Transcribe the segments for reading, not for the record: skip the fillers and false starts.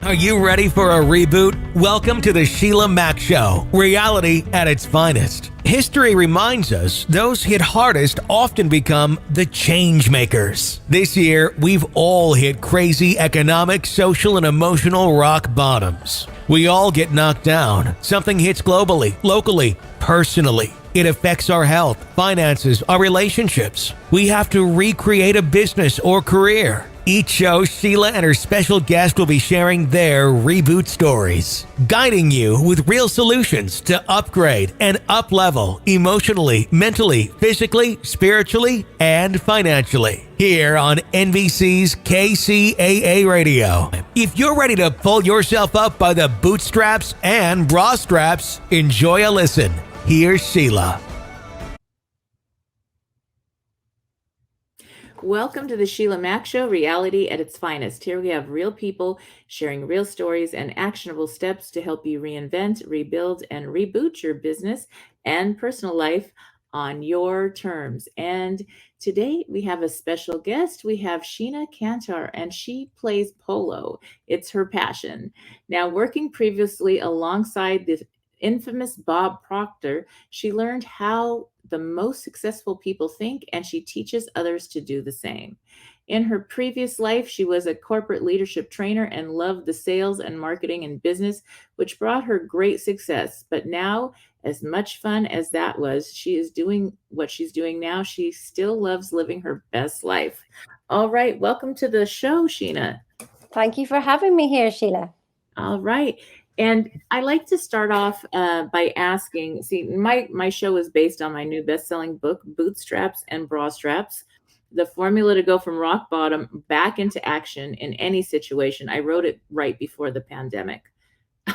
Are you ready for a reboot? Welcome to the Sheila Mac Show, reality at its finest. History reminds us those hit hardest often become the change makers. This year, we've all hit crazy economic, social, and emotional rock bottoms. We all get knocked down. Something hits globally, locally, personally. It affects our health, finances, our relationships. We have to recreate a business or career. Each show, Sheila and her special guest will be sharing their reboot stories, guiding you with real solutions to upgrade and up-level emotionally, mentally, physically, spiritually, and financially. Here on NBC's KCAA Radio. If you're ready to pull yourself up by the bootstraps and bra straps, enjoy a listen. Here's Sheila. Welcome to the Sheila Mac Show, reality at its finest. Here we have real people sharing real stories and actionable steps to help you reinvent, rebuild, and reboot your business and personal life on your terms. And today we have a special guest. We have Sheena Cantar, and she plays polo. It's her passion. Now, working previously alongside the infamous Bob Proctor, she learned how the most successful people think, and she teaches others to do the same. In her previous life, she was a corporate leadership trainer and loved the sales and marketing and business, which brought her great success. But now, as much fun as that was, she is doing what she's doing now. She still loves living her best life. All right, welcome to the show, Sheena. Thank you for having me here, Sheila. All right. And I like to start off by asking, my show is based on my new best-selling book, Bootstraps and Bra Straps, the formula to go from rock bottom back into action in any situation. I wrote it right before the pandemic.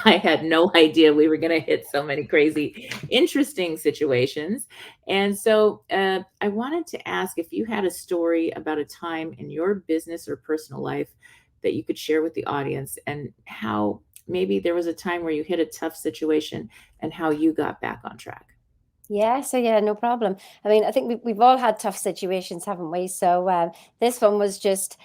I had no idea we were going to hit so many crazy, interesting situations. And so I wanted to ask if you had a story about a time in your business or personal life that you could share with the audience, and how maybe there was a time where you hit a tough situation and how you got back on track. Yeah, no problem. I mean, I think we've all had tough situations, haven't we? So this one was just,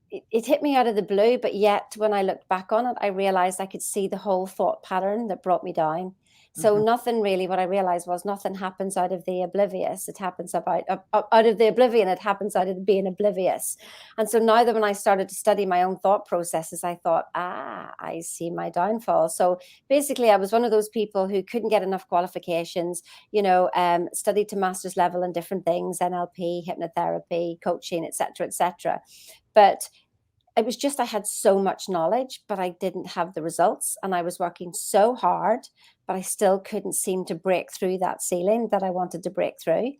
it hit me out of the blue, but yet when I looked back on it, I realized I could see the whole thought pattern that brought me down. So nothing really, what I realized was nothing happens out of the oblivious. It happens out of the oblivion. It happens out of being oblivious. And so now that when I started to study my own thought processes, I thought, I see my downfall. So basically, I was one of those people who couldn't get enough qualifications, studied to master's level in different things, NLP, hypnotherapy, coaching, etc. But it was just, I had so much knowledge, but I didn't have the results. And I was working so hard, but I still couldn't seem to break through that ceiling that I wanted to break through.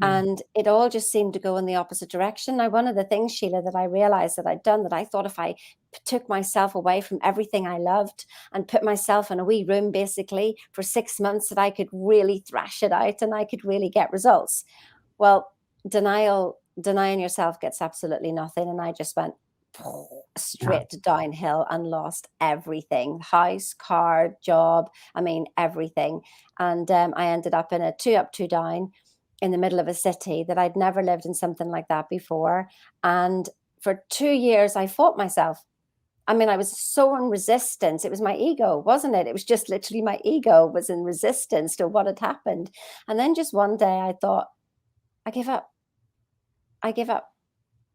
And it all just seemed to go in the opposite direction. Now, one of the things, Sheila, that I realized that I'd done, that I thought if I took myself away from everything I loved and put myself in a wee room, basically for 6 months, that I could really thrash it out and I could really get results. Well, denying yourself gets absolutely nothing. And I just went straight downhill and lost everything: house, car, job, everything. And I ended up in a 2 up, 2 down in the middle of a city that I'd never lived in something like that before. And for 2 years, I fought myself. I was so in resistance. It was my ego, wasn't it? It was just literally my ego was in resistance to what had happened. And then just one day I thought, I give up.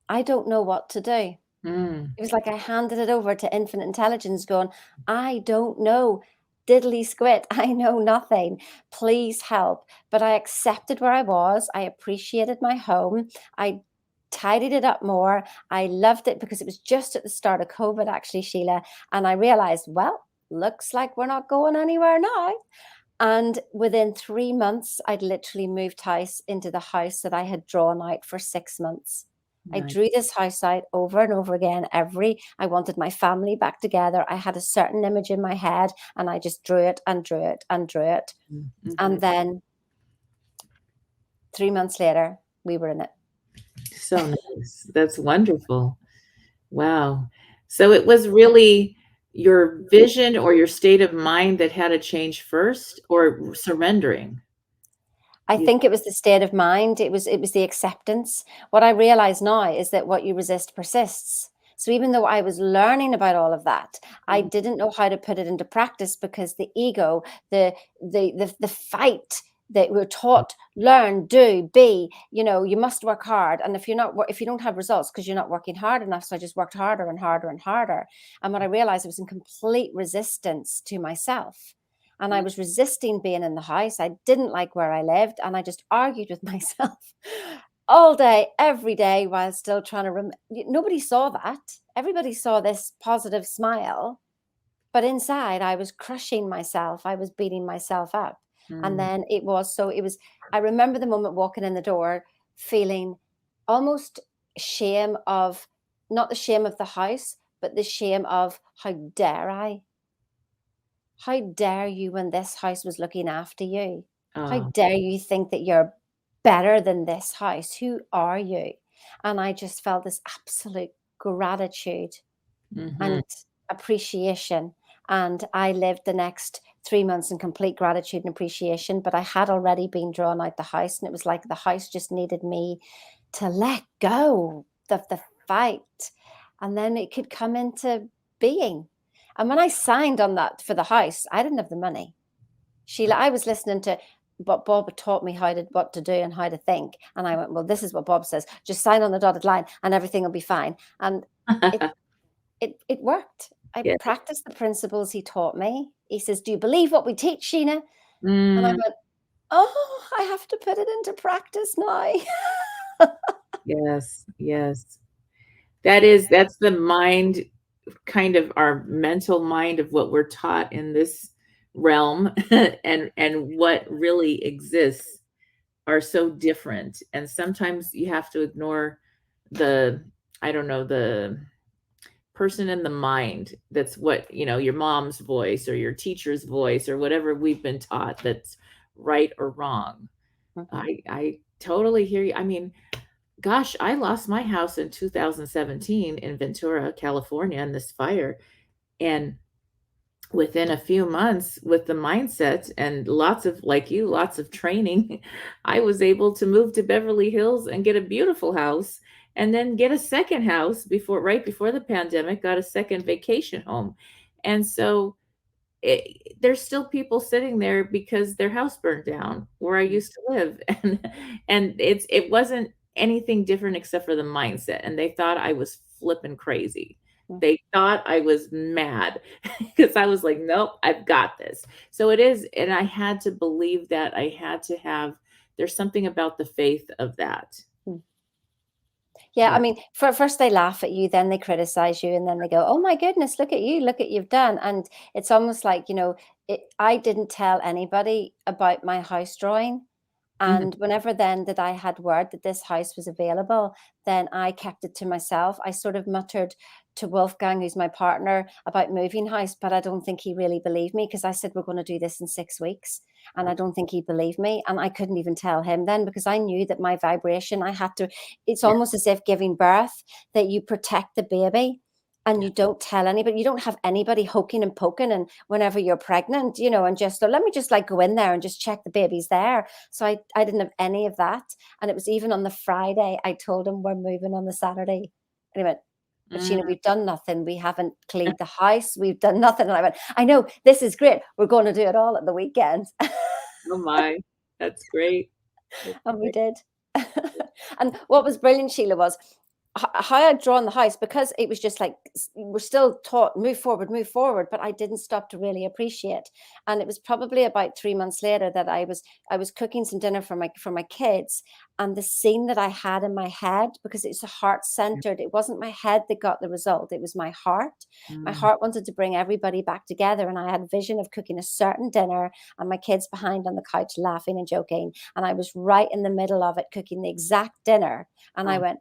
I don't know what to do. It was like I handed it over to infinite intelligence, going, I don't know, diddly squit. I know nothing. Please help. But I accepted where I was. I appreciated my home. I tidied it up more. I loved it because it was just at the start of COVID, actually, Sheila. And I realized, well, looks like we're not going anywhere now. And within 3 months, I'd literally moved house into the house that I had drawn out for 6 months. Nice. I drew this house out over and over again. I wanted my family back together. I had a certain image in my head, and I just drew it and drew it and drew it. And then 3 months later, we were in it. So nice. That's wonderful. Wow. So it was really your vision or your state of mind that had to change first, or surrendering? I think it was the state of mind. It was the acceptance. What I realize now is that what you resist persists. So even though I was learning about all of that, I didn't know how to put it into practice because the ego, the fight that we're taught, learn, do, be, you must work hard. And if you don't have results because you're not working hard enough, so I just worked harder and harder and harder. And when I realized I was in complete resistance to myself, and I was resisting being in the house. I didn't like where I lived, and I just argued with myself all day, every day, while still trying to nobody saw that. Everybody saw this positive smile, but inside I was crushing myself. I was beating myself up. And then I remember the moment walking in the door feeling almost shame of, not the shame of the house, but the shame of how dare you when this house was looking after you? How dare you think that you're better than this house? Who are you? And I just felt this absolute gratitude and appreciation. And I lived the next 3 months in complete gratitude and appreciation, but I had already been drawn out the house, and it was like the house just needed me to let go of the fight, and then it could come into being. And when I signed on that for the house, I didn't have the money. Sheila, I was listening to what Bob taught me what to do and how to think. And I went, well, this is what Bob says. Just sign on the dotted line and everything will be fine. And it worked. I practiced the principles he taught me. He says, do you believe what we teach, Sheena? And I went, oh, I have to put it into practice now. Yes. That's the mind, kind of our mental mind of what we're taught in this realm and what really exists are so different. And sometimes you have to ignore the person in the mind that's what, your mom's voice or your teacher's voice or whatever we've been taught that's right or wrong. I totally hear you. I mean, gosh, I lost my house in 2017 in Ventura, California, in this fire. And within a few months, with the mindset and lots of training, I was able to move to Beverly Hills and get a beautiful house, and then get a second house right before the pandemic, got a second vacation home. And so there's still people sitting there because their house burned down where I used to live. And it wasn't anything different except for the mindset. And they thought I was flipping crazy. They thought I was mad because I was like, nope, I've got this. So it is. And I had to believe that. There's something about the faith of that. Yeah, I mean, first they laugh at you, then they criticize you, and then they go, oh my goodness, look at you, look at you've done. And it's almost like, I didn't tell anybody about my house drawing. And whenever then that I had word that this house was available, then I kept it to myself. I sort of muttered to Wolfgang, who's my partner, about moving house, but I don't think he really believed me because I said, we're going to do this in 6 weeks. And I don't think he believed me. And I couldn't even tell him then because I knew that my vibration, it's almost as if giving birth, that you protect the baby. And you don't tell anybody, you don't have anybody hoking and poking. And whenever you're pregnant, and just, let me just go in there and just check the baby's there. So I didn't have any of that. And it was even on the Friday, I told him we're moving on the Saturday. And he went, but Sheena, we've done nothing. We haven't cleaned the house. We've done nothing. And I went, I know, this is great. We're going to do it all at the weekend. Oh my, that's great. And we did. And what was brilliant, Sheila, was how I'd drawn the house, because it was just like, we're still taught move forward, but I didn't stop to really appreciate. And it was probably about 3 months later that I was cooking some dinner for my kids, and the scene that I had in my head, because it's a heart centered, it wasn't my head that got the result, it was my heart. My heart wanted to bring everybody back together, and I had a vision of cooking a certain dinner and my kids behind on the couch laughing and joking, and I was right in the middle of it cooking the exact dinner, and I went,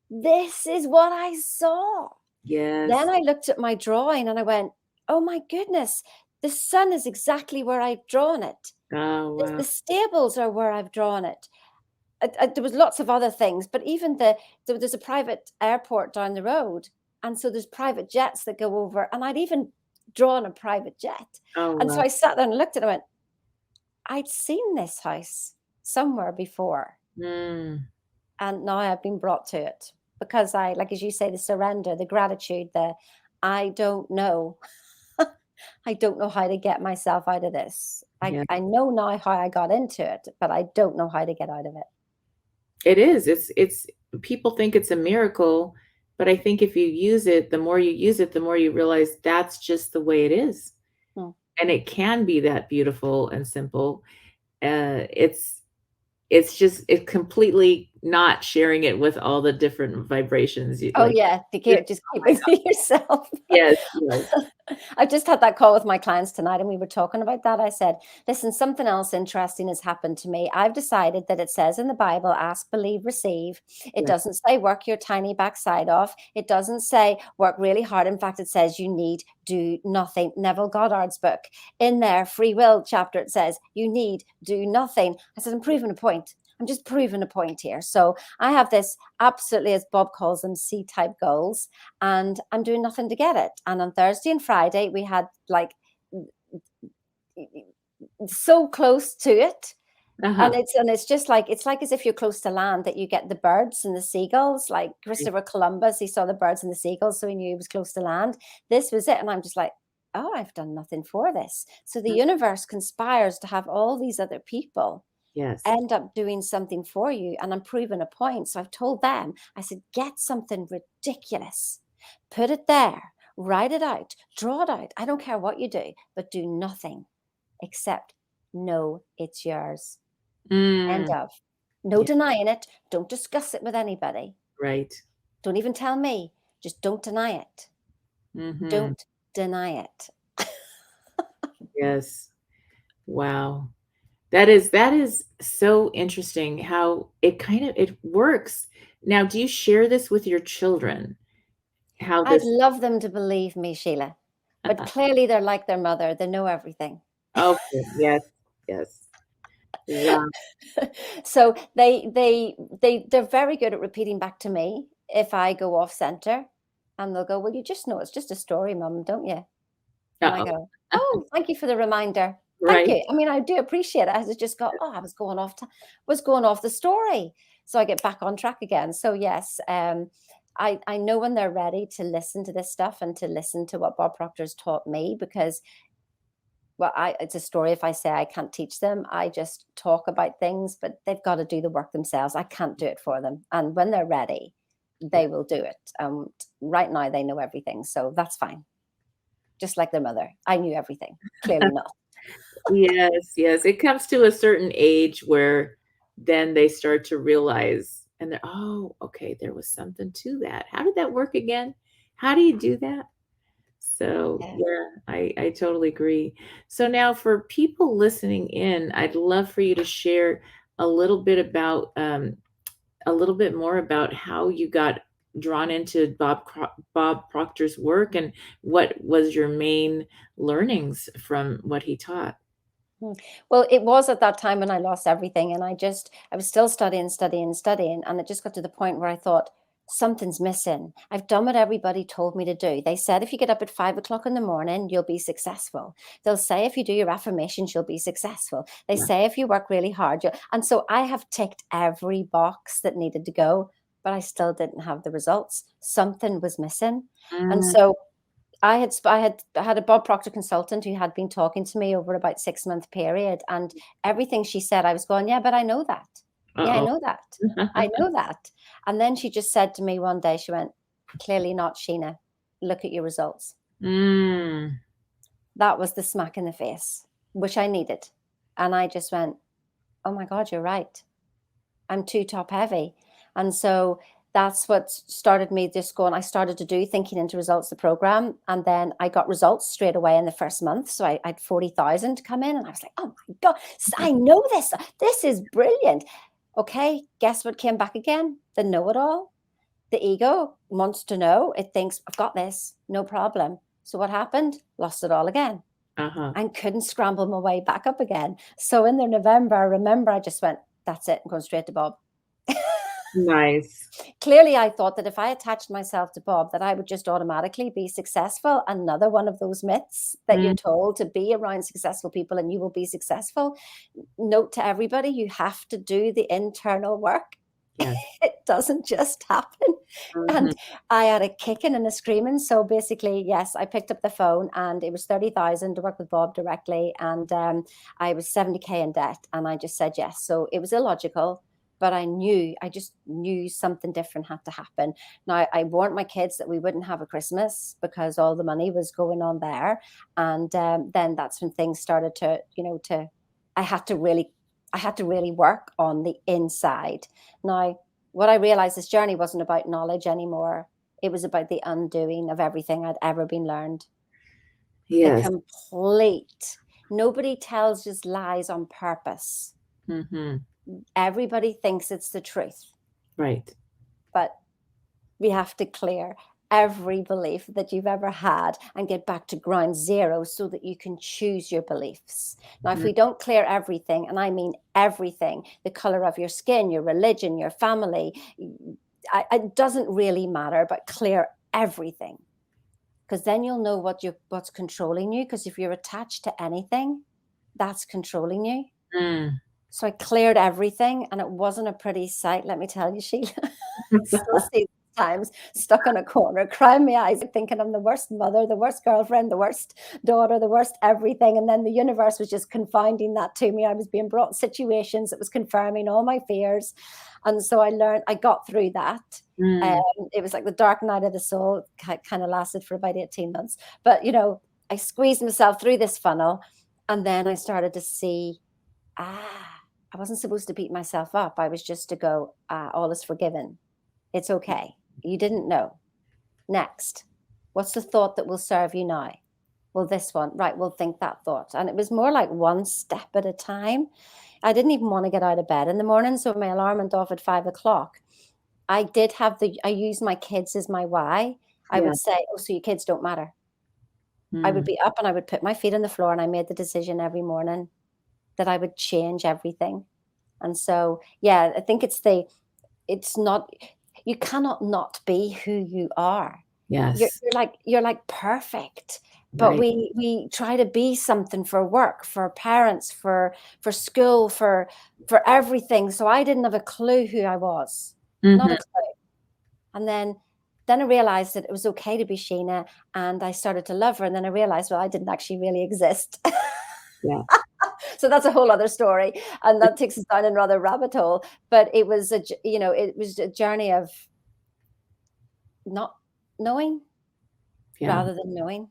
this is what I saw. Yes. Then I looked at my drawing and I went, oh my goodness, the sun is exactly where I've drawn it. Oh, wow. The stables are where I've drawn it. There was lots of other things, but even there's a private airport down the road. And so there's private jets that go over, and I'd even drawn a private jet. Oh, and wow. so I sat there and looked at it and went, I'd seen this house somewhere before. And now I've been brought to it. because I, like, as you say, the surrender, the gratitude, I don't know. I don't know how to get myself out of this. Yeah. I know now how I got into it, but I don't know how to get out of it. It is. It's people think it's a miracle, but I think if you use it, the more you use it, the more you realize that's just the way it is. Hmm. And it can be that beautiful and simple. It's just completely not sharing it with all the different vibrations. Oh Like, yeah, you can't just keep it to yourself. yes, yes. I just had that call with my clients tonight and we were talking about that. I said, listen, something else interesting has happened to me. I've decided that it says in the Bible, ask, believe, receive. It Yeah. doesn't say work your tiny backside off. It doesn't say work really hard. In fact, it says you need do nothing. Neville Goddard's book, in their free will chapter, it says you need do nothing. I said, I'm proving a point. I'm just proving a point here. So I have this absolutely, as Bob calls them, C-type goals, and I'm doing nothing to get it. And on Thursday and Friday, we had like so close to it. Uh-huh. And it's just like, it's like as if you're close to land, that you get the birds and the seagulls. Like Christopher Columbus, he saw the birds and the seagulls, so he knew he was close to land. This was it. And I'm just like, oh, I've done nothing for this. So the universe conspires to have all these other people Yes. end up doing something for you, and I'm proving a point. So I've told them, I said, get something ridiculous, put it there, write it out, draw it out. I don't care what you do, but do nothing except know it's yours. End of. No denying it. Don't discuss it with anybody. Right. Don't even tell me. Just don't deny it. Mhm. Don't deny it. Yes. Wow. That is so interesting how it works. Now, do you share this with your children? How I'd this love them to believe me, Sheila, but clearly they're like their mother. They know everything. Oh, yes, yes. Wow. So they're very good at repeating back to me if I go off center, and they'll go, well, you just know it's just a story, Mum, don't you? And I Uh-oh. go, oh, thank you for the reminder. Thank Right. you. I mean, I do appreciate it. I just got, oh, I was going off the story. So I get back on track again. So yes, I know when they're ready to listen to this stuff and to listen to what Bob Proctor's taught me, because well, it's a story if I say I can't teach them. I just talk about things, but they've got to do the work themselves. I can't do it for them. And when they're ready, they will do it. Right now, they know everything. So that's fine. Just like their mother. I knew everything. Clearly not. Yes, yes. It comes to a certain age where then they start to realize and they're, oh, okay, there was something to that. How did that work again? How do you do that? So Yeah. yeah, I totally agree. So now for people listening in, I'd love for you to share a little bit about a little bit more about how you got drawn into Bob Proctor's work and what was your main learnings from what he taught. Well, it was at that time when I lost everything, and I was still studying, and it just got to the point where I thought, something's missing. I've done what everybody told me to do. They said if you get up at 5 o'clock in the morning, you'll be successful. They'll say if you do your affirmations, you'll be successful. They say if you work really hard, and so I have ticked every box that needed to go, but I still didn't have the results. Something was missing. And so I had a Bob Proctor consultant who had been talking to me over about 6 month period, and everything she said, I was going, yeah, but I know that. Yeah, I Uh-oh. know that. I know that. And then she just said to me one day, she went, clearly not, Sheena. Look at your results. Mm. That was the smack in the face, which I needed. And I just went, oh my God, you're right. I'm too top heavy. And so that's what started me just going, I started to do thinking into results, the program. And then I got results straight away in the first month. So I had 40,000 come in, and I was like, oh my God, I know this. This is brilliant. Okay, guess what came back again? The know-it-all. The ego wants to know. It thinks, I've got this, no problem. So what happened? Lost it all again. Uh-huh. And couldn't scramble my way back up again. So in the November, I remember I just went, that's it, I'm going straight to Bob. Nice. Clearly, I thought that if I attached myself to Bob, that I would just automatically be successful. Another one of those myths that you're told, to be around successful people and you will be successful. Note to everybody, you have to do the internal work. Yes. It doesn't just happen. And I had a kicking and a screaming. So basically, yes, I picked up the phone and it was 30,000 to work with Bob directly. And I was 70K in debt. And I just said yes. So it was illogical, but I just knew something different had to happen. Now, I warned my kids that we wouldn't have a Christmas because all the money was going on there. And then that's when things started to, I had to really work on the inside. Now, what I realized, this journey wasn't about knowledge anymore. It was about the undoing of everything I'd ever been learned. Yes. The complete. Nobody tells us lies on purpose. Mm-hmm. Everybody thinks it's the truth. Right. But we have to clear every belief that you've ever had and get back to ground zero so that you can choose your beliefs. Now, if we don't clear everything, and I mean everything, the color of your skin, your religion, your family, it doesn't really matter, but clear everything. Because then you'll know what's controlling you. Because if you're attached to anything, that's controlling you. Mm. So I cleared everything, and it wasn't a pretty sight, let me tell you, Sheila. Still see times stuck in a corner, crying my eyes, thinking I'm the worst mother, the worst girlfriend, the worst daughter, the worst everything. And then the universe was just confounding that to me. I was being brought in situations that was confirming all my fears. And so I got through that. It was like the dark night of the soul, kind of lasted for about 18 months. But, I squeezed myself through this funnel, and then I started to see, I wasn't supposed to beat myself up. I was just to go, all is forgiven. It's okay. You didn't know. Next. What's the thought that will serve you now? Well, this one. Right, we'll think that thought. And it was more like one step at a time. I didn't even want to get out of bed in the morning, so my alarm went off at 5:00. I used my kids as my why. I would say, so your kids don't matter. I would be up and I would put my feet on the floor, and I made the decision every morning that I would change everything. And so, yeah, I think you cannot not be who you are. Yes. You're like perfect, but Right. we try to be something for work, for parents, for school, for everything. So I didn't have a clue who I was, not a clue. And then I realized that it was okay to be Sheena, and I started to love her. And then I realized, well, I didn't actually really exist. Yeah. So that's a whole other story, and that takes us down another rabbit hole. But it was a journey of not knowing rather than knowing.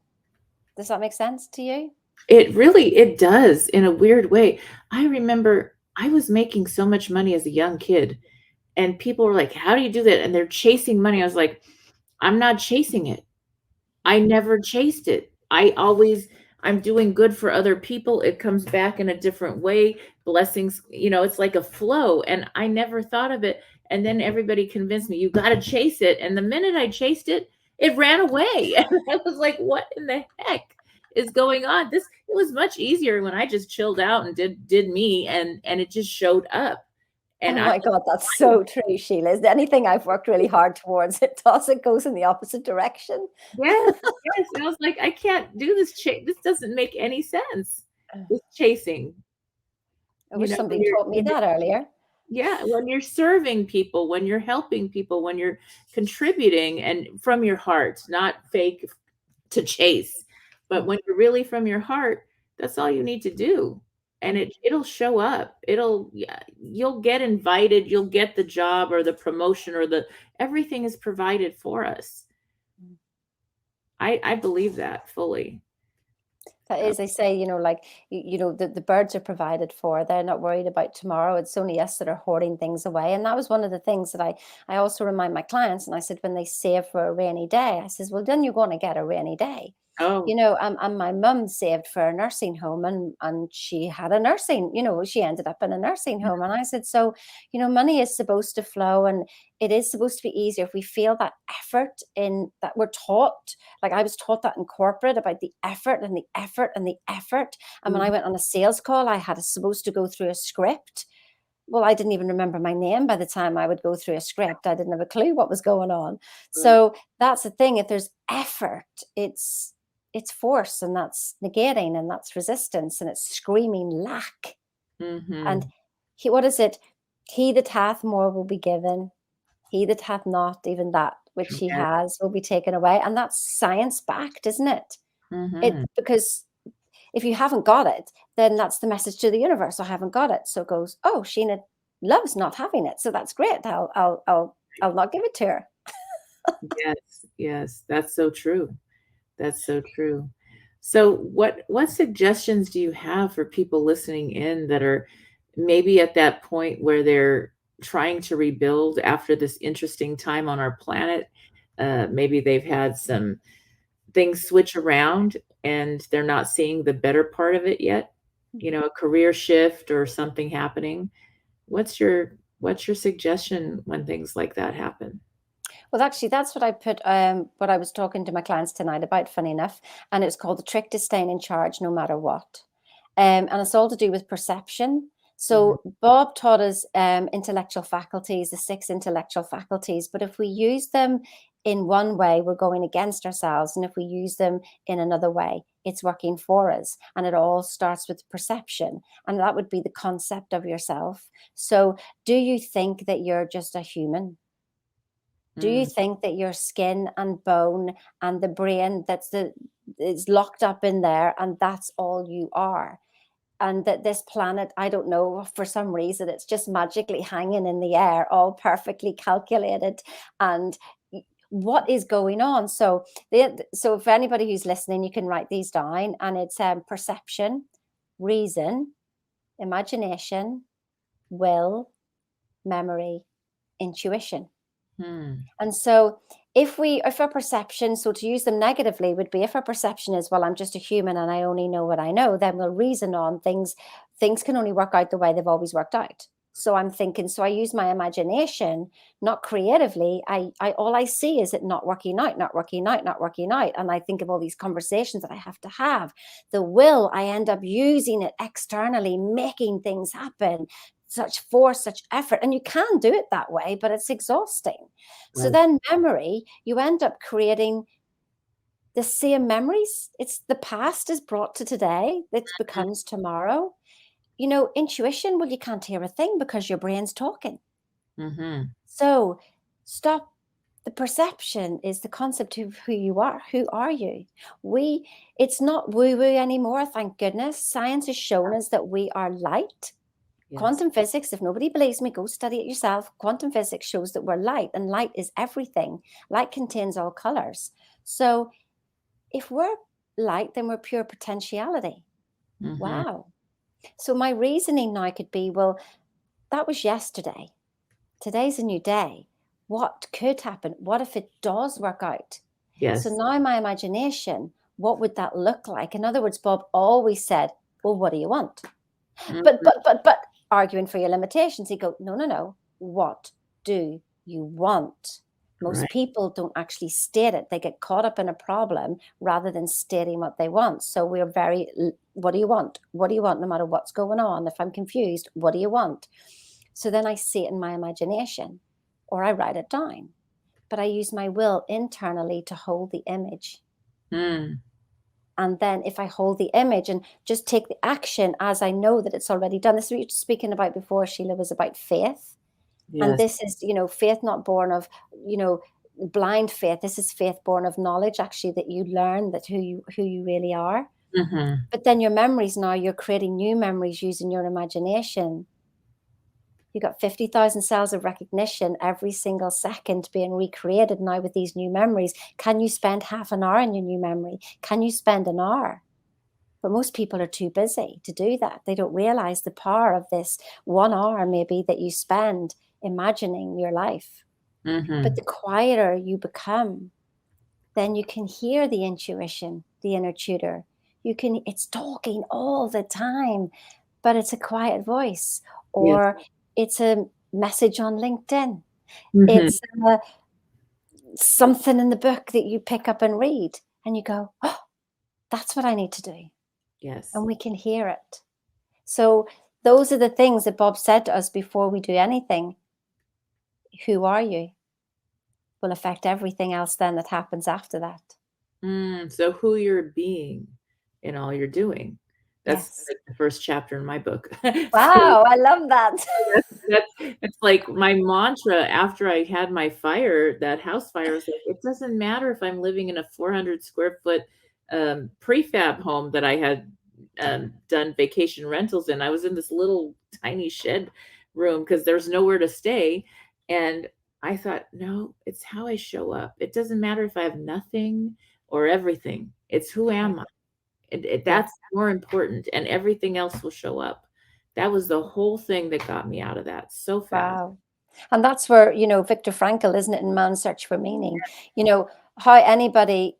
Does that make sense to you? It does, in a weird way. I remember I was making so much money as a young kid, and people were like, "How do you do that?" And they're chasing money. I was like, "I'm not chasing it. I never chased it. I'm doing good for other people. It comes back in a different way. Blessings, it's like a flow." And I never thought of it. And then everybody convinced me, you got to chase it. And the minute I chased it, it ran away. And I was like, what in the heck is going on? It was much easier when I just chilled out and did me, and it just showed up. And oh my God, that's so true, Sheila. Is there anything I've worked really hard towards, it goes in the opposite direction? Yes. And I was like, I can't do this. This doesn't make any sense. This chasing. I wish somebody taught me that earlier. Yeah, when you're serving people, when you're helping people, when you're contributing and from your heart, not fake to chase, but when you're really from your heart, that's all you need to do. And it'll show up. You'll get invited, you'll get the job or the promotion or everything is provided for us. I believe that fully. That is, they say, the birds are provided for. They're not worried about tomorrow. It's only us that are hoarding things away. And that was one of the things that I also remind my clients. And I said, when they save for a rainy day, I says, well, then you're going to get a rainy day. Oh. And my mum saved for a nursing home, and she had a nursing, she ended up in a nursing home. And I said, so, money is supposed to flow, and it is supposed to be easier if we feel that effort in that we're taught. Like I was taught that in corporate about the effort and the effort and the effort. And when I went on a sales call, I had supposed to go through a script. Well, I didn't even remember my name by the time I would go through a script. I didn't have a clue what was going on. So that's the thing. If there's effort, it's force, and that's negating, and that's resistance, and it's screaming lack. And what is it? He that hath more will be given. He that hath not, even that which he Yes. has will be taken away. And that's science backed, isn't it? Mm-hmm. Because if you haven't got it, then that's the message to the universe. I haven't got it. So it goes, oh, Sheena loves not having it. So that's great. I'll not give it to her. Yes, yes, that's so true. That's so true. So what suggestions do you have for people listening in that are maybe at that point where they're trying to rebuild after this interesting time on our planet? Maybe they've had some things switch around and they're not seeing the better part of it yet. You know, a career shift or something happening. What's your suggestion when things like that happen? Well, actually, that's what I put, what I was talking to my clients tonight about, funny enough. And it's called The Trick to Staying in Charge No Matter What. And it's all to do with perception. Mhm. So Bob taught us intellectual faculties, the 6 intellectual faculties. But if we use them in one way, we're going against ourselves. And if we use them in another way, it's working for us. And it all starts with perception. And that would be the concept of yourself. So do you think that you're just a human? Do you Mm, think that your skin and bone and the brain is locked up in there and that's all you are? And that this planet, I don't know, for some reason, it's just magically hanging in the air, all perfectly calculated. And what is going on? So if anybody who's listening, you can write these down. And it's perception, reason, imagination, will, memory, intuition. hmm. And so if our perception, so to use them negatively would be, if our perception is, well, I'm just a human and I only know what I know, then we'll reason on things can only work out the way they've always worked out. So I'm thinking, so I use my imagination, not creatively. I all I see is it not working out, not working out, not working out. And I think of all these conversations that I have to have. The will, I end up using it externally, making things happen, such force, such effort. And you can do it that way, but it's exhausting. So Right. then memory, you end up creating the same memories. It's the past is brought to today, it becomes tomorrow. Intuition, well, you can't hear a thing because your brain's talking. Mm-hmm. So stop. The perception is the concept of who you are. Who are you? It's not woo-woo anymore, thank goodness. Science has shown us that we are light. Yes. Quantum physics, if nobody believes me, go study it yourself. Quantum physics shows that we're light, and light is everything. Light contains all colors. So if we're light, then we're pure potentiality. Mm-hmm. Wow. So my reasoning now could be, well, that was yesterday. Today's a new day. What could happen? What if it does work out? So Yes. now my imagination, what would that look like? In other words, Bob always said, well, what do you want? But Mhm. arguing for your limitations, he go, no, no, no. What do you want? Most Right. people don't actually state it. They get caught up in a problem rather than stating what they want. So we're very, what do you want? What do you want? No matter what's going on. If I'm confused, what do you want? So then I see it in my imagination or I write it down. But I use my will internally to hold the image. Mm. And then if I hold the image and just take the action as I know that it's already done. This is what you were speaking about before, Sheila, was about faith. And Yes. this is, faith not born of, blind faith. This is faith born of knowledge, actually, that you learn that who you really are. Mhm. But then your memories now, you're creating new memories using your imagination. You've got 50,000 cells of recognition every single second being recreated now with these new memories. Can you spend half an hour in your new memory? Can you spend an hour? But most people are too busy to do that. They don't realize the power of this 1 hour maybe that you spend imagining your life. But Mhm. the quieter you become, then you can hear the intuition, the inner tutor. It's talking all the time, but it's a quiet voice, Yes. or it's a message on LinkedIn. Mhm. It's something in the book that you pick up and read, and you go, oh, that's what I need to do. Yes. And we can hear it. So those are the things that Bob said to us before we do anything. Who are you? Will affect everything else then that happens after that. So who you're being in all you're doing. That's Yes. like the first chapter in my book. So Wow, I love that. it's like my mantra after I had my fire, that house fire, was like, it doesn't matter if I'm living in a 400 square foot prefab home that I had done vacation rentals in. I was in this little tiny shed room because there's nowhere to stay. And I thought, no, it's how I show up. It doesn't matter if I have nothing or everything. It's who am I? Yeah. That's more important, and everything else will show up. That was the whole thing that got me out of that so fast. Wow. And that's where, Viktor Frankl, isn't it, in Man's Search for Meaning? How anybody,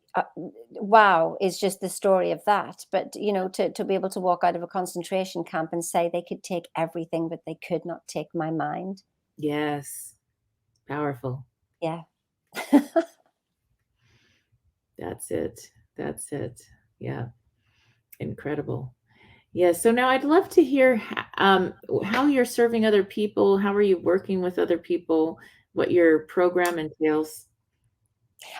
wow, is just the story of that. But, to be able to walk out of a concentration camp and say they could take everything, but they could not take my mind. Yes. Powerful. Yeah. That's it. That's it. Yeah. Incredible. Yeah. So now I'd love to hear how you're serving other people. How are you working with other people? What your program entails?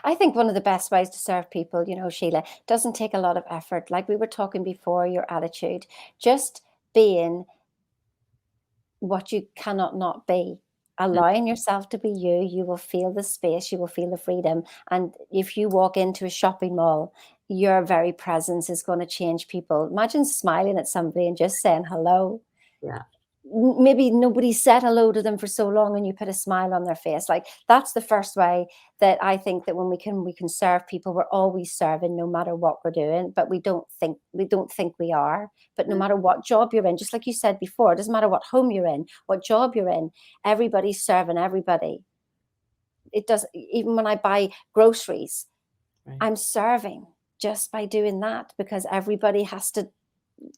I think one of the best ways to serve people, Sheila, doesn't take a lot of effort. Like we were talking before, your attitude, just being what you cannot not be. Allowing yourself to be you, you will feel the space, you will feel the freedom. And if you walk into a shopping mall, your very presence is going to change people. Imagine smiling at somebody and just saying hello. Yeah. Maybe nobody said hello to them for so long and you put a smile on their face. Like that's the first way that I think that when we can serve people, we're always serving no matter what we're doing, but we don't think we are. But no matter what job you're in, just like you said before, it doesn't matter what home you're in, what job you're in, everybody's serving everybody. It does. Even when I buy groceries, Right. I'm serving just by doing that, because everybody has to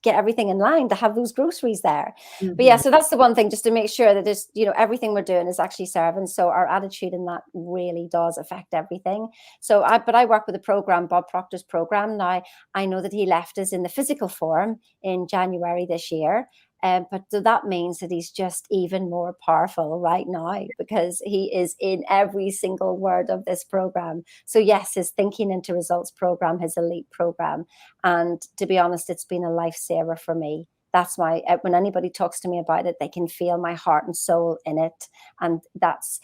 get everything in line to have those groceries there. But yeah, so that's the one thing, just to make sure that there's, everything we're doing is actually serving. So our attitude in that really does affect everything. So I work with a program, Bob Proctor's program. Now I know that he left us in the physical form in January this year. But so that means that he's just even more powerful right now, because he is in every single word of this program. So yes, his Thinking into Results program, his elite program. And to be honest, it's been a lifesaver for me. That's why when anybody talks to me about it, they can feel my heart and soul in it. And that's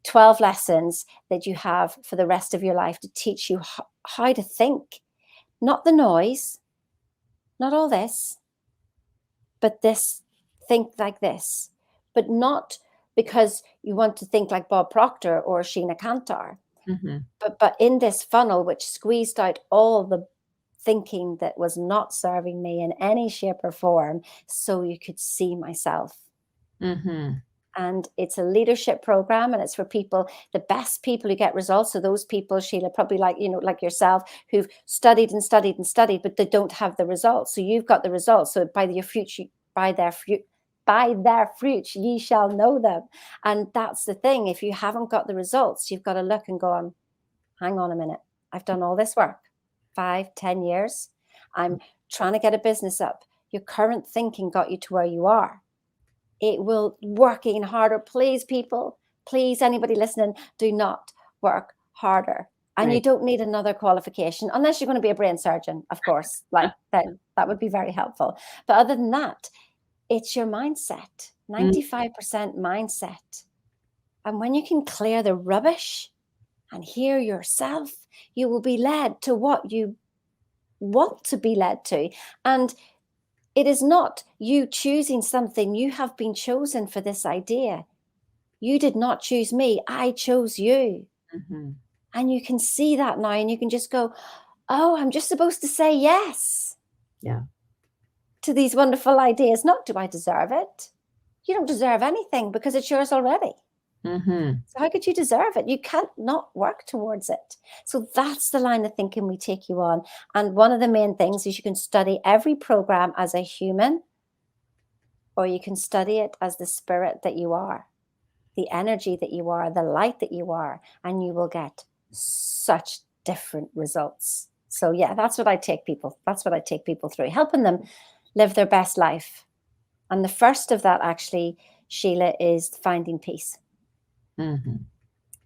12 lessons that you have for the rest of your life to teach you how to think. Not the noise, not all this, but this, think like this. But not because you want to think like Bob Proctor or Sheena Cantar, but in this funnel, which squeezed out all the thinking that was not serving me in any shape or form, so you could see myself. And it's a leadership program, and it's for people, the best people who get results. So those people, Sheila, probably like yourself, who've studied and studied and studied, but they don't have the results. So you've got the results. So by their fruit ye shall know them. And that's the thing. If you haven't got the results, you've got to look and go, hang on a minute. I've done all this work, 5-10 years. I'm trying to get a business up. Your current thinking got you to where you are. It will working harder. Please, people, please, anybody listening, do not work harder. And Right. you don't need another qualification, unless you're going to be a brain surgeon, of course. Then that would be very helpful. But other than that, it's your mindset, 95% mindset. And when you can clear the rubbish and hear yourself, you will be led to what you want to be led to. And it is not you choosing something. You have been chosen for this idea. You did not choose me. I chose you. And you can see that now, and you can just go, oh, I'm just supposed to say yes. Yeah. To these wonderful ideas. Not do I deserve it? You don't deserve anything because it's yours already. So how could you deserve it? You can't not work towards it. So that's the line of thinking we take you on. And one of the main things is you can study every program as a human, or you can study it as the spirit that you are, the energy that you are, the light that you are, and you will get such different results. So yeah, that's what I take people. That's what I take people through, helping them live their best life. And the first of that, actually, Sheila, is finding peace.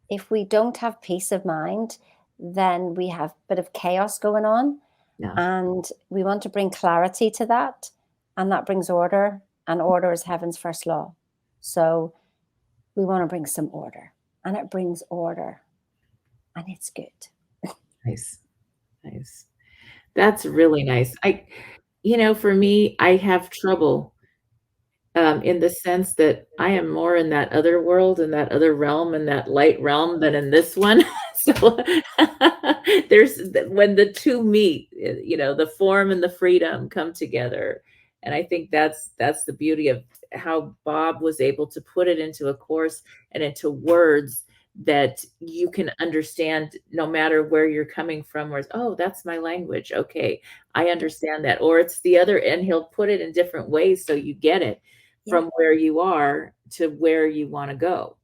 If we don't have peace of mind, then we have a bit of chaos going on. Yeah. And we want to bring clarity to that. And that brings order. And order is heaven's first law. So we want to bring some order. And it brings order. And it's good. Nice. Nice. That's really nice. For me, I have trouble in the sense that I am more in that other world, in that other realm, in that light realm than in this one. So when the two meet, the form and the freedom come together. And I think that's the beauty of how Bob was able to put it into a course and into words that you can understand no matter where you're coming from, where it's, oh, that's my language. Okay, I understand that. Or it's the other, and he'll put it in different ways so you get it from where you are to where you want to go.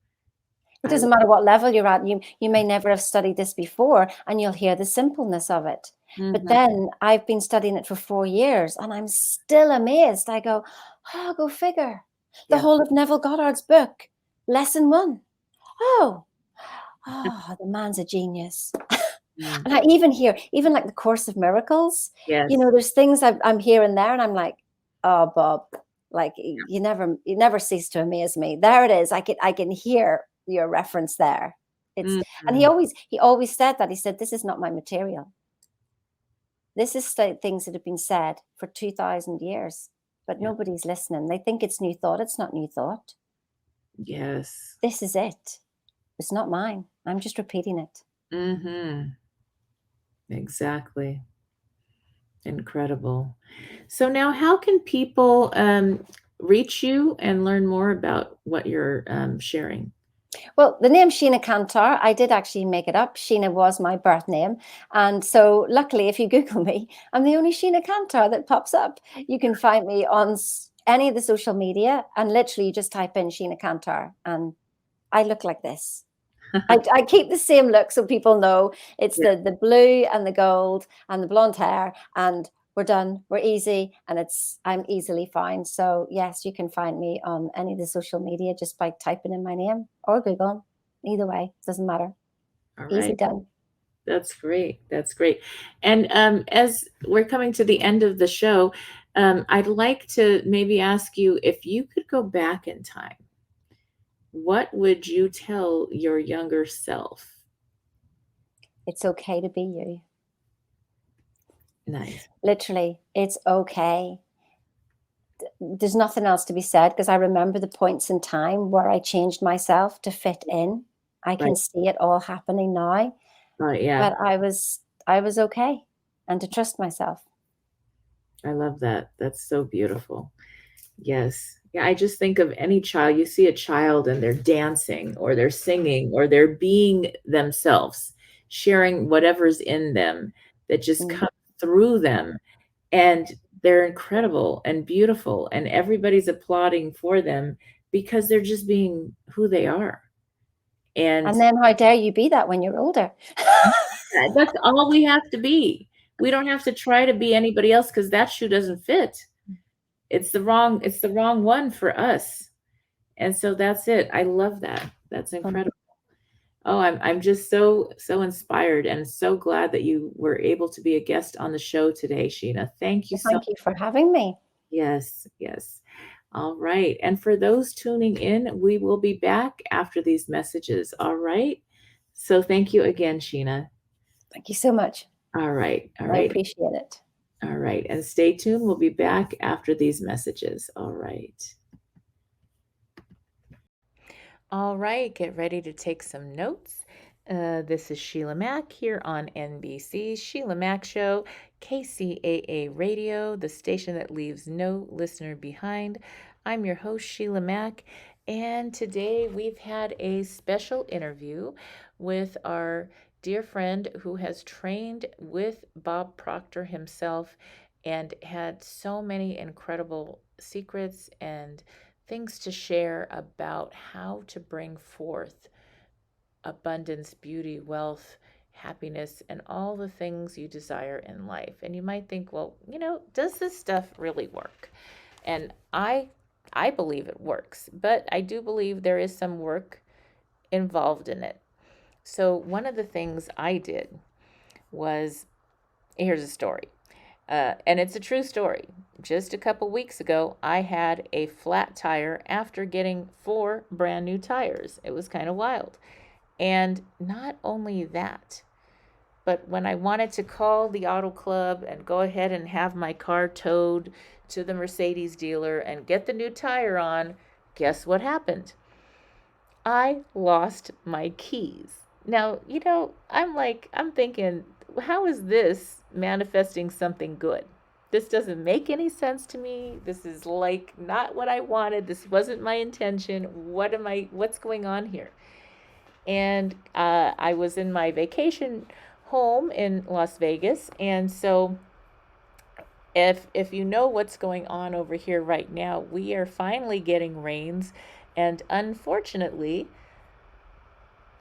It doesn't matter what level you're at. You may never have studied this before, and you'll hear the simpleness of it. But then I've been studying it for 4 years, and I'm still amazed. I go, oh, go figure. The whole of Neville Goddard's book, lesson 1. Oh, the man's a genius. And I even hear, even like the Course of Miracles, Yes. there's things I'm hearing there, and I'm like, oh, Bob, like you never cease to amaze me. There it is. I can hear your reference there. And he always said that. He said, this is not my material. This is things that have been said for 2,000 years, but nobody's listening. They think it's new thought. It's not new thought. Yes. This is it. It's not mine. I'm just repeating it. Exactly. Incredible. So now how can people reach you and learn more about what you're sharing? Well, the name Sheena Cantar, I did actually make it up. Sheena was my birth name. And so luckily, if you Google me, I'm the only Sheena Cantar that pops up. You can find me on any of the social media, and literally you just type in Sheena Cantar and I look like this. I keep the same look so people know it's the blue and the gold and the blonde hair, and we're done. We're easy, and I'm easily found. So yes, you can find me on any of the social media just by typing in my name or Google. Either way, doesn't matter. All Easy right. done. That's great. That's great. And as we're coming to the end of the show, I'd like to maybe ask you if you could go back in time, what would you tell your younger self? It's okay to be you. Nice. Literally, it's okay. There's nothing else to be said, because I remember the points in time where I changed myself to fit in. I can see it all happening now. Yeah. But I was okay, and to trust myself. I love that. That's so beautiful. Yes. Yeah, I just think of any child. You see a child and they're dancing or they're singing or they're being themselves, sharing whatever's in them that just comes through them. And they're incredible and beautiful, and everybody's applauding for them because they're just being who they are. And then how dare you be that when you're older? that's all we have to be. We don't have to try to be anybody else, because that shoe doesn't fit. It's the wrong one for us. And so that's it. I love that. That's incredible. Oh, I'm just so inspired and so glad that you were able to be a guest on the show today, Sheena. Thank you so much. Thank you for having me. Yes, yes. All right. And for those tuning in, we will be back after these messages. All right. So thank you again, Sheena. Thank you so much. All right. All I right. appreciate it. All right. And stay tuned. We'll be back after these messages. All right. All right. Get ready to take some notes. This is Sheila Mac here on NBC, Sheila Mac Show, KCAA Radio, the station that leaves no listener behind. I'm your host, Sheila Mac, and today we've had a special interview with our dear friend who has trained with Bob Proctor himself and had so many incredible secrets and things to share about how to bring forth abundance, beauty, wealth, happiness, and all the things you desire in life. And you might think, well, does this stuff really work? And I believe it works, but I do believe there is some work involved in it. So one of the things I did was, here's a story. And it's a true story. Just a couple weeks ago, I had a flat tire after getting 4 brand new tires. It was kind of wild. And not only that, but when I wanted to call the auto club and go ahead and have my car towed to the Mercedes dealer and get the new tire on, guess what happened? I lost my keys. Now, I'm thinking, how is this manifesting something good? This doesn't make any sense to me. This is like not what I wanted. This wasn't my intention. What's going on here? And I was in my vacation home in Las Vegas. And so if you know what's going on over here right now, we are finally getting rains. And unfortunately,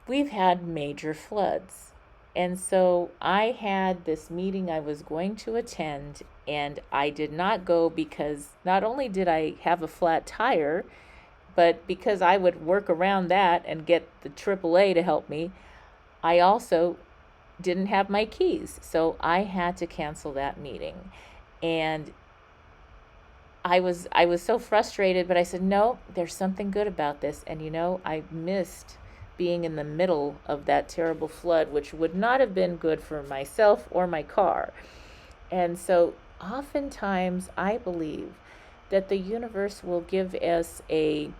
we've had major floods. And so I had this meeting I was going to attend, and I did not go because not only did I have a flat tire, but because I would work around that and get the AAA to help me, I also didn't have my keys. So I had to cancel that meeting. And I was so frustrated, but I said, no, there's something good about this. And I missed being in the middle of that terrible flood, which would not have been good for myself or my car. And so oftentimes I believe that the universe will give us a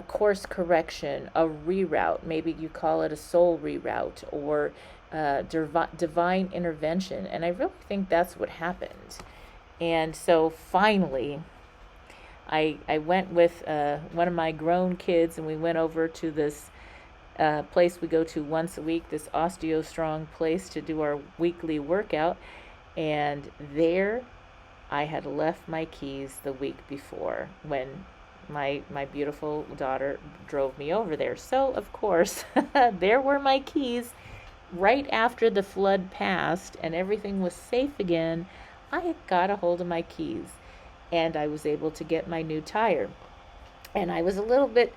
course correction, a reroute. Maybe you call it a soul reroute or divine intervention. And I really think that's what happened. And so finally, I went with one of my grown kids, and we went over to this place we go to once a week, this Osteo Strong place, to do our weekly workout. And there I had left my keys the week before when my beautiful daughter drove me over there. So, of course, there were my keys right after the flood passed and everything was safe again. I got a hold of my keys and I was able to get my new tire. And I was a little bit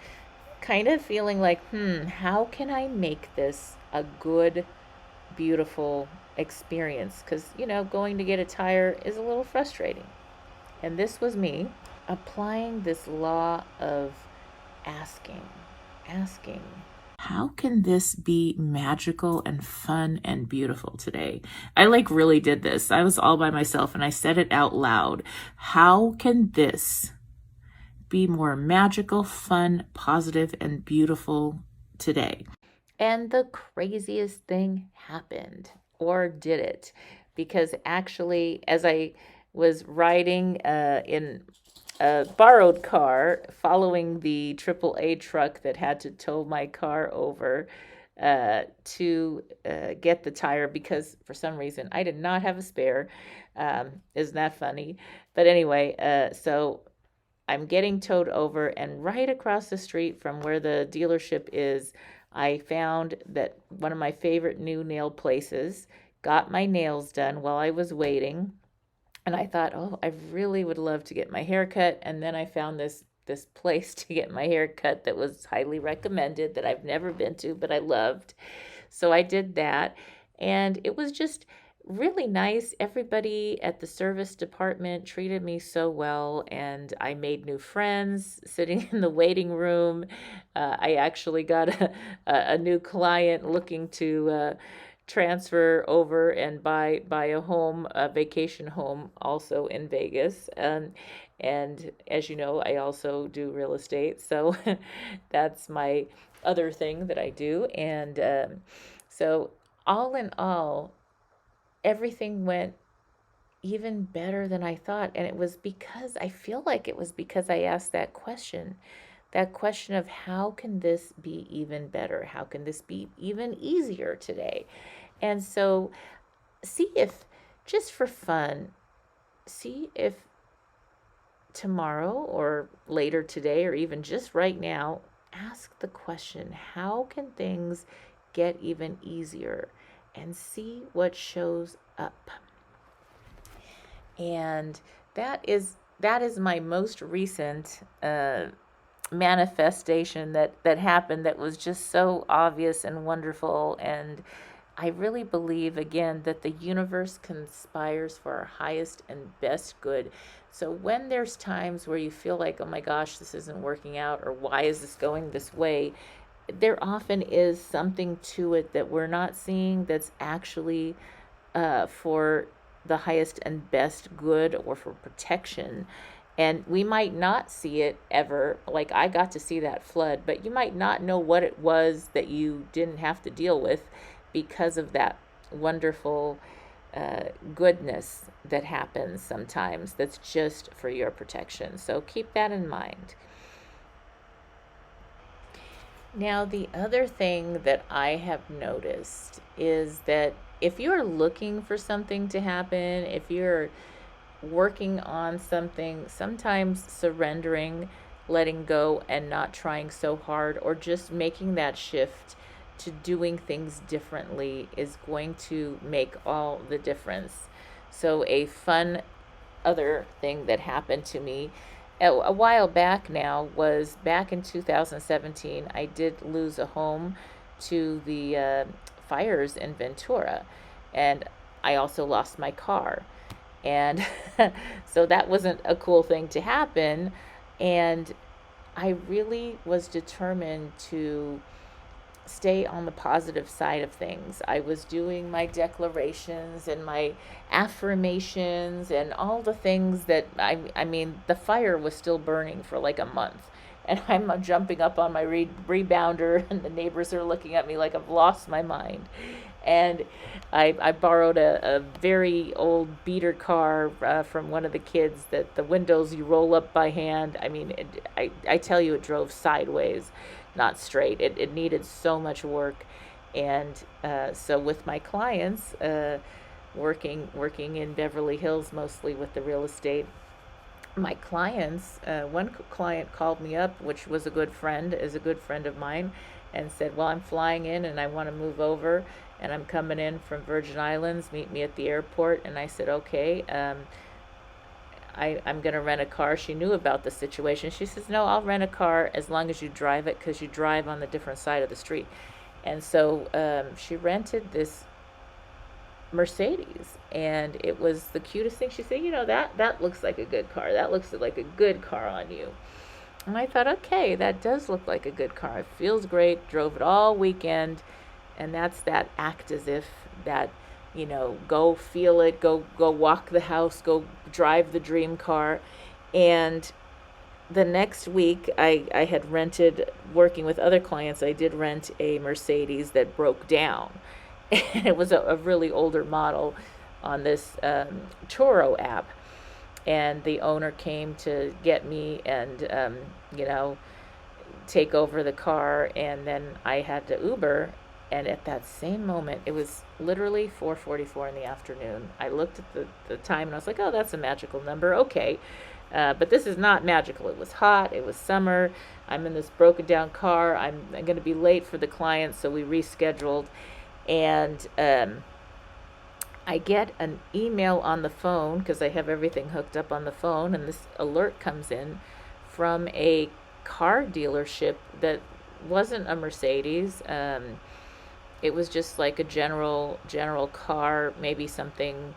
kind of feeling like, how can I make this a good, beautiful experience? Because, going to get a tire is a little frustrating. And this was me applying this law of asking, how can this be magical and fun and beautiful today? I really did this. I was all by myself and I said it out loud. How can this be more magical, fun, positive, and beautiful today? And the craziest thing happened, or did it? Because actually, as I was riding in a borrowed car, following the AAA truck that had to tow my car over to get the tire, because for some reason I did not have a spare. Isn't that funny? But anyway, so I'm getting towed over, and right across the street from where the dealership is, I found that one of my favorite new nail places, got my nails done while I was waiting. And I thought, I really would love to get my hair cut. And then I found this place to get my hair cut that was highly recommended, that I've never been to, but I loved. So I did that. And it was just really nice. Everybody at the service department treated me so well, and I made new friends sitting in the waiting room. I actually got a new client looking to transfer over and buy a home, a vacation home, also in Vegas. And as you know, I also do real estate, so that's my other thing that I do. And so all in all, everything went even better than I thought. And it was because I feel like it was because I asked that question of how can this be even better? How can this be even easier today? And so see if, just for fun, see if tomorrow or later today, or even just right now, ask the question, how can things get even easier? And see what shows up. And that is my most recent manifestation that happened, that was just so obvious and wonderful. And I really believe, again, that the universe conspires for our highest and best good. So when there's times where you feel like, oh my gosh, this isn't working out, or why is this going this way, there often is something to it that we're not seeing that's actually for the highest and best good, or for protection. And we might not see it ever. Like, I got to see that flood, but you might not know what it was that you didn't have to deal with because of that wonderful goodness that happens sometimes, that's just for your protection. So keep that in mind. Now, the other thing that I have noticed is that if you're looking for something to happen, if you're working on something, sometimes surrendering, letting go, and not trying so hard, or just making that shift to doing things differently, is going to make all the difference. So a fun other thing that happened to me a while back now was back in 2017. I did lose a home to the fires in Ventura, and I also lost my car. And so that wasn't a cool thing to happen. And I really was determined to stay on the positive side of things. I was doing my declarations and my affirmations and all the things that I mean, the fire was still burning for like a month. And I'm jumping up on my rebounder, and the neighbors are looking at me like I've lost my mind. And I borrowed a very old beater car from one of the kids, that the windows you roll up by hand. I mean, I tell you, it drove sideways, not straight. It needed so much work. And so with my clients, working in Beverly Hills, mostly with the real estate, my clients, one client called me up, which was a good friend of mine, and said, well, I'm flying in and I want to move over, and I'm coming in from Virgin Islands, meet me at the airport. And I said, okay, I'm going to rent a car. She knew about the situation. She says, no, I'll rent a car as long as you drive it, because you drive on the different side of the street. And so she rented this Mercedes, and it was the cutest thing. She said, that looks like a good car. That looks like a good car on you. And I thought, okay, that does look like a good car. It feels great. Drove it all weekend. And that's that act as if, that, go feel it, go walk the house, go drive the dream car. And the next week, I had rented, working with other clients, I did rent a Mercedes that broke down. And it was a really older model on this Turo app. And the owner came to get me and, take over the car. And then I had to Uber. And at that same moment, it was literally 4:44 in the afternoon. I looked at the time and I was like, oh, that's a magical number. Okay. But this is not magical. It was hot. It was summer. I'm in this broken down car. I'm going to be late for the client. So we rescheduled. And I get an email on the phone, because I have everything hooked up on the phone. And this alert comes in from a car dealership that wasn't a Mercedes. It was just like a general car, maybe something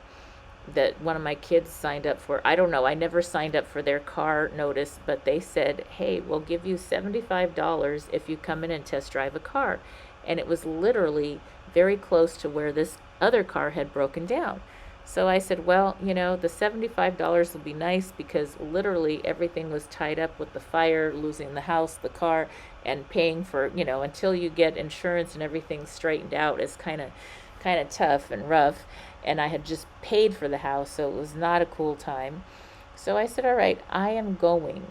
that one of my kids signed up for. I don't know. I never signed up for their car notice, but they said, hey, we'll give you $75 if you come in and test drive a car. And it was literally very close to where this other car had broken down. So I said, well, the $75 will be nice, because literally everything was tied up with the fire, losing the house, the car, and paying for, until you get insurance and everything straightened out is kind of tough and rough. And I had just paid for the house, so it was not a cool time. So I said, all right, I am going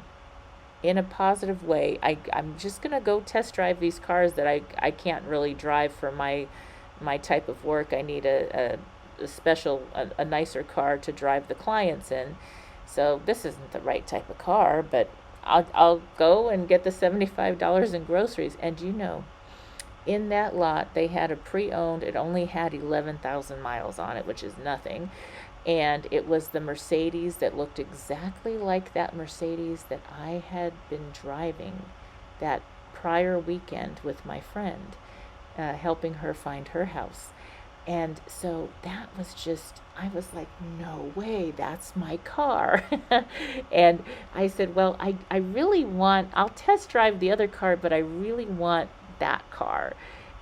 in a positive way. I'm just going to go test drive these cars that I can't really drive for my type of work. I need a special, a nicer car to drive the clients in. So this isn't the right type of car, but I'll go and get the $75 in groceries. And in that lot, they had a pre-owned. It only had 11,000 miles on it, which is nothing. And it was the Mercedes that looked exactly like that Mercedes that I had been driving that prior weekend with my friend, helping her find her house. And so that was just, I was like, no way, that's my car. And I said, well, I really want, I'll test drive the other car, but I really want that car.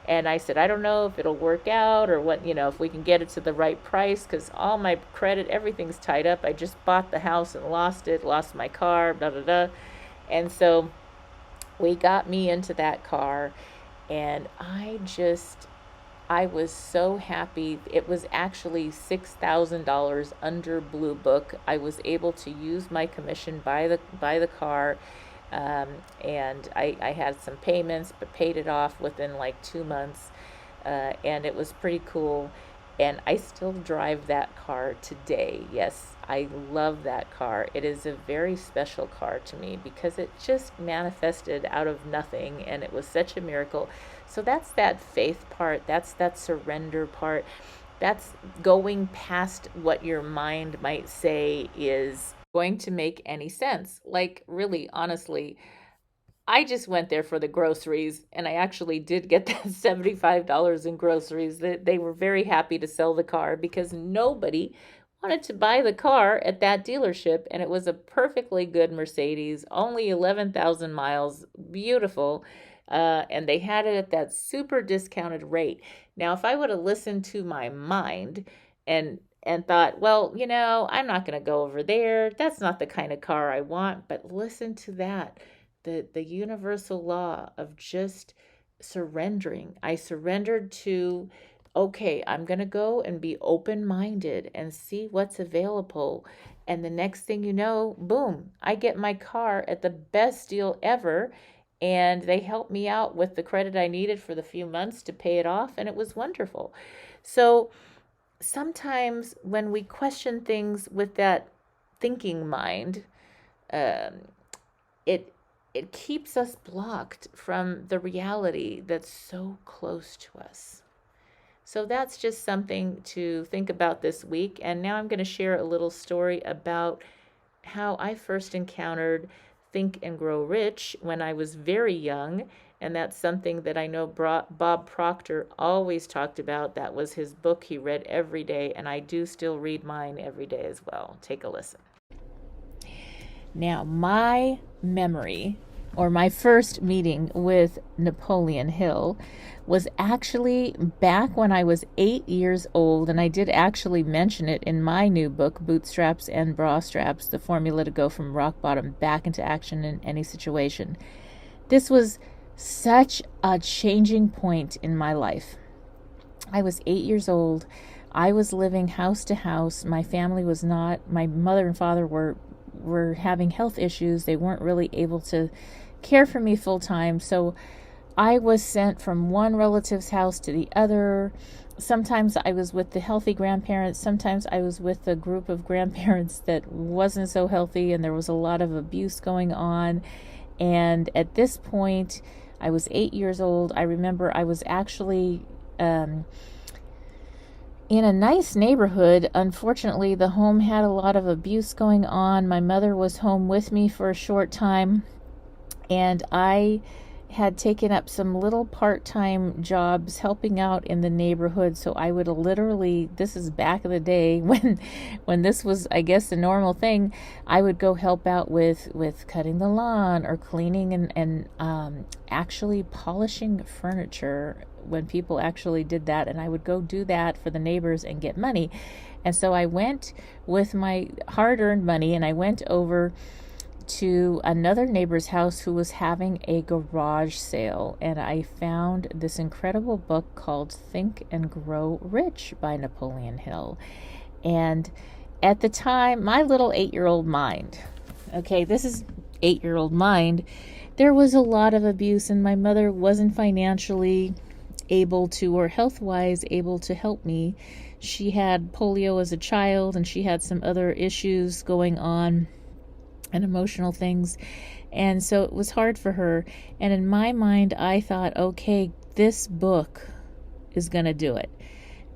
And I said, I don't know if it'll work out or what, if we can get it to the right price, because all my credit, everything's tied up. I just bought the house and lost it, lost my car, blah, blah, blah. And so we got me into that car, and I was so happy. It was actually $6,000 under Blue Book. I was able to use my commission, buy the car, and I had some payments, but paid it off within like 2 months, and it was pretty cool. And I still drive that car today. Yes, I love that car. It is a very special car to me because it just manifested out of nothing, and it was such a miracle. So that's that faith part. That's that surrender part. That's going past what your mind might say is going to make any sense. Like, really, honestly, I just went there for the groceries, and I actually did get that $75 in groceries. They were very happy to sell the car because nobody wanted to buy the car at that dealership, and it was a perfectly good Mercedes, only 11,000 miles, beautiful, and they had it at that super discounted rate. Now, if I would have listened to my mind and thought, well, I'm not going to go over there. That's not the kind of car I want. But listen to that. The universal law of just surrendering. I surrendered to, okay, I'm going to go and be open-minded and see what's available. And the next thing you know, boom, I get my car at the best deal ever. And they helped me out with the credit I needed for the few months to pay it off. And it was wonderful. So sometimes when we question things with that thinking mind, it keeps us blocked from the reality that's so close to us. So that's just something to think about this week. And now I'm going to share a little story about how I first encountered Think and Grow Rich when I was very young. And that's something that I know Bob Proctor always talked about. That was his book he read every day, and I do still read mine every day as well. Take a listen. Now, my memory, or my first meeting with Napoleon Hill, was actually back when I was 8 years old, and I did actually mention it in my new book, Bootstraps and Bra Straps, the formula to go from rock bottom back into action in any situation. This was such a changing point in my life. I was 8 years old. I was living house to house. My family was not, my mother and father were having health issues. They weren't really able to care for me full time. So I was sent from one relative's house to the other. Sometimes I was with the healthy grandparents. Sometimes I was with a group of grandparents that wasn't so healthy, and there was a lot of abuse going on. And at this point, I was 8 years old. I remember I was actually in a nice neighborhood. Unfortunately, the home had a lot of abuse going on. My mother was home with me for a short time, and I had taken up some little part-time jobs helping out in the neighborhood. So I would literally, this is back in the day when this was, I guess, the normal thing, I would go help out with cutting the lawn or cleaning and actually polishing furniture when people actually did that. And I would go do that for the neighbors and get money. And so I went with my hard-earned money, and I went over to another neighbor's house who was having a garage sale, and I found this incredible book called Think and Grow Rich by Napoleon Hill. And at the time, my little 8-year-old mind, okay, this is 8-year-old mind, there was a lot of abuse, and my mother wasn't financially able to, or health-wise able to help me. She had polio as a child, and she had some other issues going on and emotional things. And so it was hard for her. And in my mind, I thought, okay, this book is going to do it,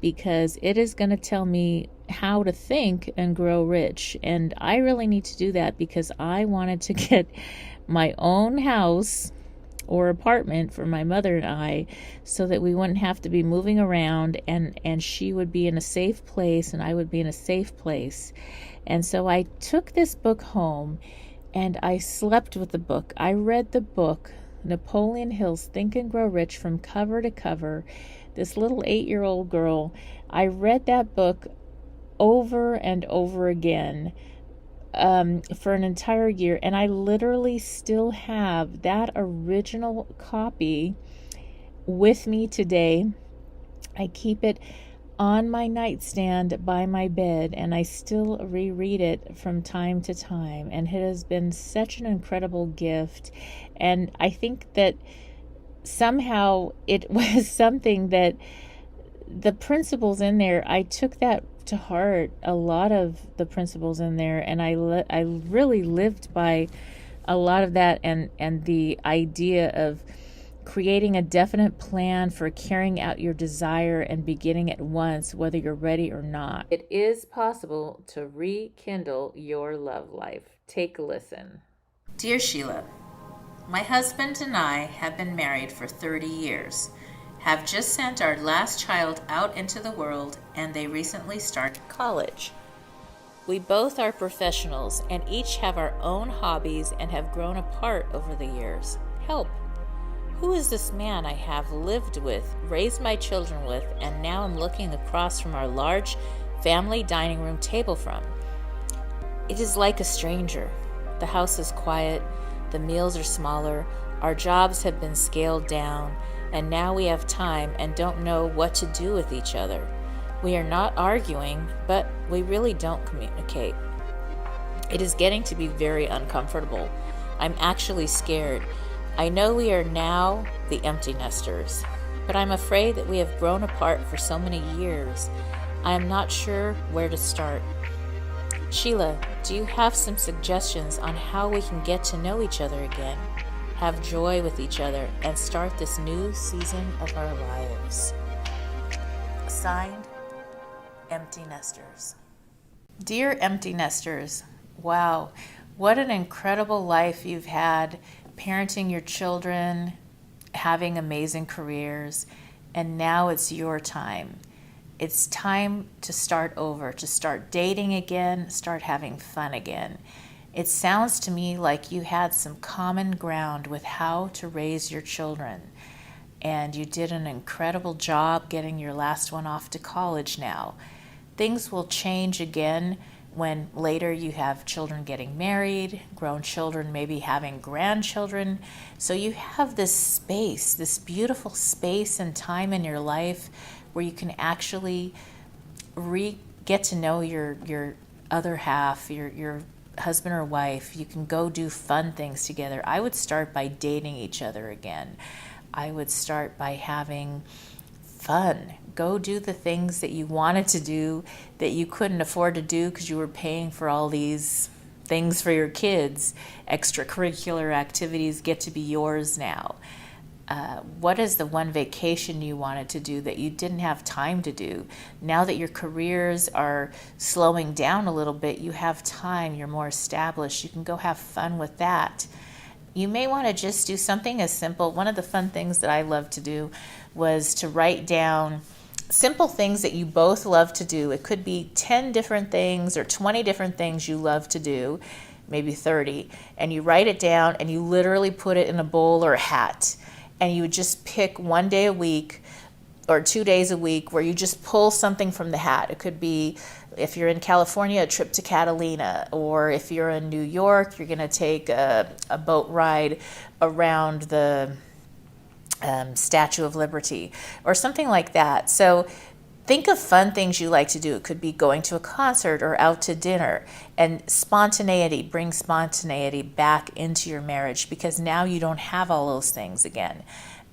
because it is going to tell me how to think and grow rich. And I really need to do that because I wanted to get my own house or apartment for my mother and I, so that we wouldn't have to be moving around, and she would be in a safe place and I would be in a safe place. And so I took this book home and I slept with the book. I read the book, Napoleon Hill's Think and Grow Rich, from cover to cover. This little 8-year-old girl, I read that book over and over again for an entire year, and I literally still have that original copy with me today. I keep it on my nightstand by my bed, and I still reread it from time to time, and it has been such an incredible gift. And I think that somehow it was something that the principles in there, I took that to heart, a lot of the principles in there, and I really lived by a lot of that, and the idea of creating a definite plan for carrying out your desire and beginning at once, whether you're ready or not. It is possible to rekindle your love life. Take a listen. Dear Sheila, my husband and I have been married for 30 years, have just sent our last child out into the world, and they recently started college. We both are professionals and each have our own hobbies and have grown apart over the years. Help! Who is this man I have lived with, raised my children with, and now I'm looking across from our large family dining room table from? It is like a stranger. The house is quiet, the meals are smaller, our jobs have been scaled down, and now we have time and don't know what to do with each other. We are not arguing, but we really don't communicate. It is getting to be very uncomfortable. I'm actually scared. I know we are now the empty nesters, but I'm afraid that we have grown apart for so many years. I am not sure where to start. Sheila, do you have some suggestions on how we can get to know each other again, have joy with each other, and start this new season of our lives? Signed, Empty Nesters. Dear Empty Nesters, wow, what an incredible life you've had, parenting your children, having amazing careers, and now it's your time. It's time to start over, to start dating again, start having fun again. It sounds to me like you had some common ground with how to raise your children, and you did an incredible job getting your last one off to college now. Things will change again when later you have children getting married, grown children maybe having grandchildren. So you have this space, this beautiful space and time in your life where you can actually get to know your other half, your husband or wife. You can go do fun things together. I would start by dating each other again. I would start by having fun. Go do the things that you wanted to do that you couldn't afford to do because you were paying for all these things for your kids. Extracurricular activities get to be yours now. What is the one vacation you wanted to do that you didn't have time to do? Now that your careers are slowing down a little bit, you have time, you're more established, you can go have fun with that. You may want to just do something as simple. One of the fun things that I loved to do was to write down simple things that you both love to do. It could be 10 different things or 20 different things you love to do, maybe 30, and you write it down and you literally put it in a bowl or a hat. And you would just pick one day a week or 2 days a week where you just pull something from the hat. It could be, if you're in California, a trip to Catalina, or if you're in New York, you're going to take a boat ride around the Statue of Liberty or something like that. So think of fun things you like to do. It could be going to a concert or out to dinner. And spontaneity, bring spontaneity back into your marriage, because now you don't have all those things again.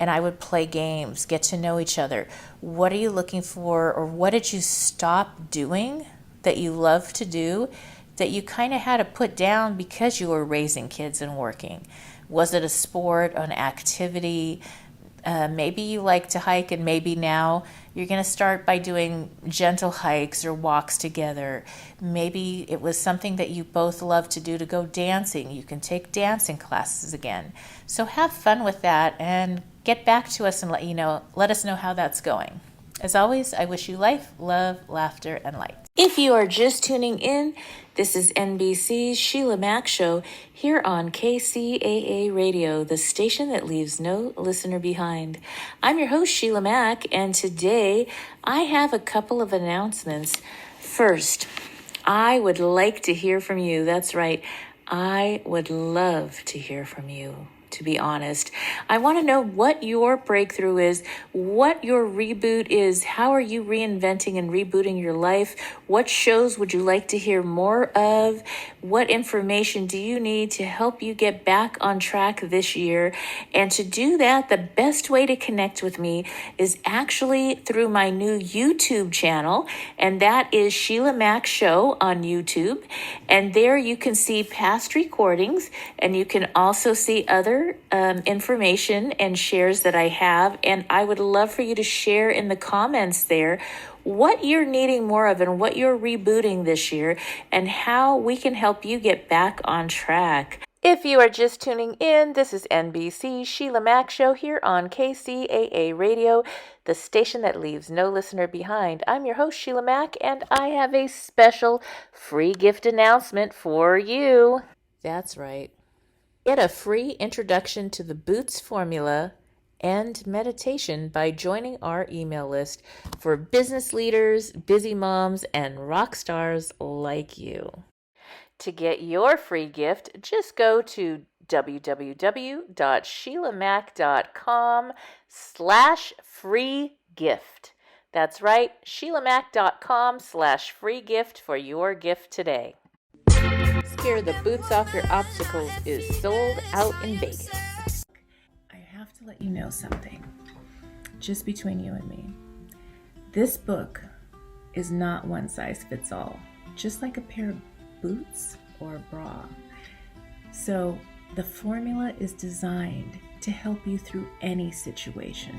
And I would play games, get to know each other. What are you looking for, or what did you stop doing that you love to do that you kind of had to put down because you were raising kids and working? Was it a sport, an activity, Maybe you like to hike, and maybe now you're going to start by doing gentle hikes or walks together. Maybe it was something that you both love to do, to go dancing. You can take dancing classes again. So have fun with that and get back to us and let us know how that's going. As always, I wish you life, love, laughter, and light. If you are just tuning in, this is NBC's Sheila Mac Show here on KCAA Radio, the station that leaves no listener behind. I'm your host, Sheila Mac, and today I have a couple of announcements. First, I would like to hear from you. That's right. I would love to hear from you. To be honest, I want to know what your breakthrough is, what your reboot is. How are you reinventing and rebooting your life? What shows would you like to hear more of? What information do you need to help you get back on track this year? And to do that, the best way to connect with me is actually through my new YouTube channel, and that is Sheila Mac Show on YouTube. And there you can see past recordings, and you can also see other information and shares that I have. And I would love for you to share in the comments there what you're needing more of and what you're rebooting this year and how we can help you get back on track. If you are just tuning in, this is NBC Sheila Mac Show here on KCAA Radio, the station that leaves no listener behind. I'm your host, Sheila Mac, and I have a special free gift announcement for you. That's right. Get a free introduction to the Boots formula and meditation by joining our email list for business leaders, busy moms, and rock stars like you. To get your free gift, just go to www.sheilamac.com/free gift. That's right, sheilamac.com/free gift for your gift today. Scare the boots off your obstacles is sold out in Vegas. I have to let you know something, just between you and me. This book is not one size fits all, just like a pair of boots or a bra. So the formula is designed to help you through any situation.